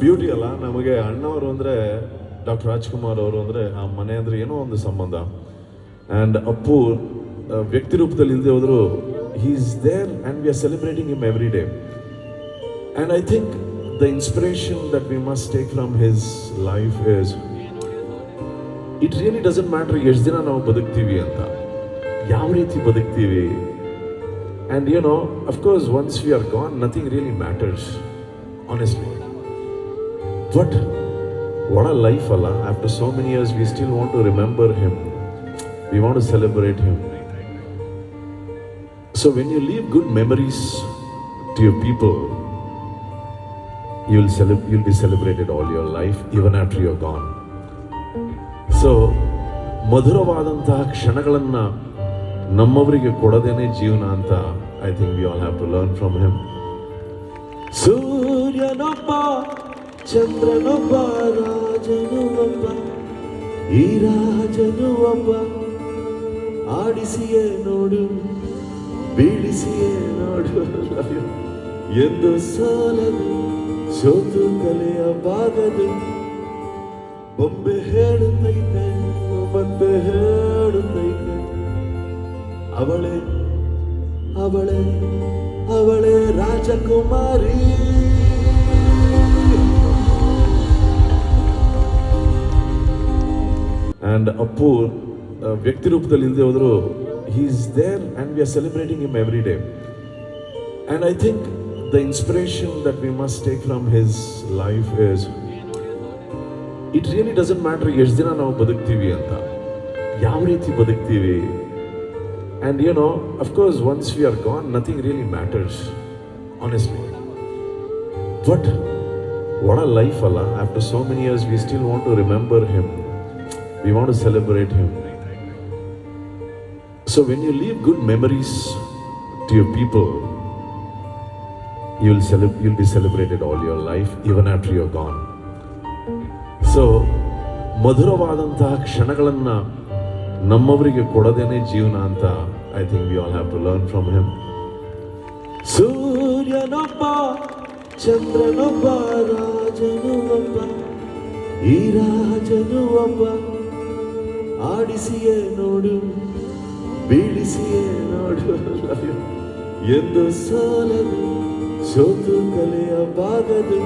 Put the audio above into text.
Beauty ಅಲ್ಲ. ನಮಗೆ ಅಣ್ಣವರು ಅಂದರೆ ಡಾಕ್ಟರ್ ರಾಜ್ಕುಮಾರ್ ಅವರು ಅಂದರೆ ಆ ಮನೆ ಅಂದರೆ ಏನೋ ಒಂದು ಸಂಬಂಧ. ಆ್ಯಂಡ್ ಅಪ್ಪು ವ್ಯಕ್ತಿ ರೂಪದಲ್ಲಿ ಇಲ್ಲದೆ ಹೋದರೂ he is there and we are celebrating him every day. And I think the inspiration that we must take from his life is it really doesn't matter ಎಷ್ಟು ದಿನ ನಾವು ಬದುಕ್ತೀವಿ ಅಂತ, ಯಾವ ರೀತಿ ಬದುಕ್ತೀವಿ. And you know of course once we are gone nothing really matters honestly. But what a life, Allah. After so many years, we still want to remember him. We want to celebrate him. So when you leave good memories to your people, you'll be celebrated all your life, even after you're gone. So, ಮಧುರವಾದಂತಹ ಕ್ಷಣಗಳನ್ನು ನಮ್ಮವರಿಗೆ ಕೊಡದೇನೆ ಜೀವನ ಅಂತ I think we all have to learn from him. ಸೂರ್ಯನೊಬ್ಬ ಚಂದ್ರನೊಬ್ಬ ರಾಜನು ಒಬ್ಬ, ಈ ರಾಜನು ಒಬ್ಬ, ಆಡಿಸಿಯೇ ನೋಡು ಬೀಳಿಸಿಯೇ ನೋಡು ಎಂದು ಸೋಲದು ಸೋತು ಕಲೆಯಬಾಗದು. ಬೊಂಬೆ ಹೇಳುತ್ತೈತೆ ಬೊಂಬೆ ಹೇಳುತ್ತೈತೆ, ಅವಳೇ ಅವಳೇ ಅವಳೇ ರಾಜಕುಮಾರಿ. ಆ್ಯಂಡ್ ಅಪ್ಪು ವ್ಯಕ್ತಿ ರೂಪದಲ್ಲಿ ಇಲ್ಲದೆ ಹೋದರೂ he is there and we are celebrating him every day. And I think the inspiration that we must take from his life is it really doesn't matter ಎಷ್ಟು ದಿನ ನಾವು ಬದುಕ್ತೀವಿ ಅಂತ, ಯಾವ ರೀತಿ ಬದುಕ್ತೀವಿ. And you know of course once we are gone nothing really matters honestly. But what a life ಅಲ್ಲ. After so many years we still want to remember him. We want to celebrate him. So when you leave good memories to your people, you'll be celebrated all your life, even after you're gone. So ಮಧುರವಾದಂತಹ ಕ್ಷಣಗಳನ್ನು ನಮ್ಮವರಿಗೆ ಕೊಡದೇನೆ ಜೀವನ ಅಂತ I think we all have to learn from him. ಸೂರ್ಯನೊಬ್ಬ ಚಂದ್ರನೊಬ್ಬ ರಾಜನು ಒಬ್ಬ, ಈ ರಾಜನು ಒಬ್ಬ, ಆಡಿಸಿಯೇ ನೋಡು ಬೀಳಿಸಿಯೇ ನೋಡು ಎಂದು ಸೋಲದು ಸೋತು ಕಲೆಯಬಾಗದು.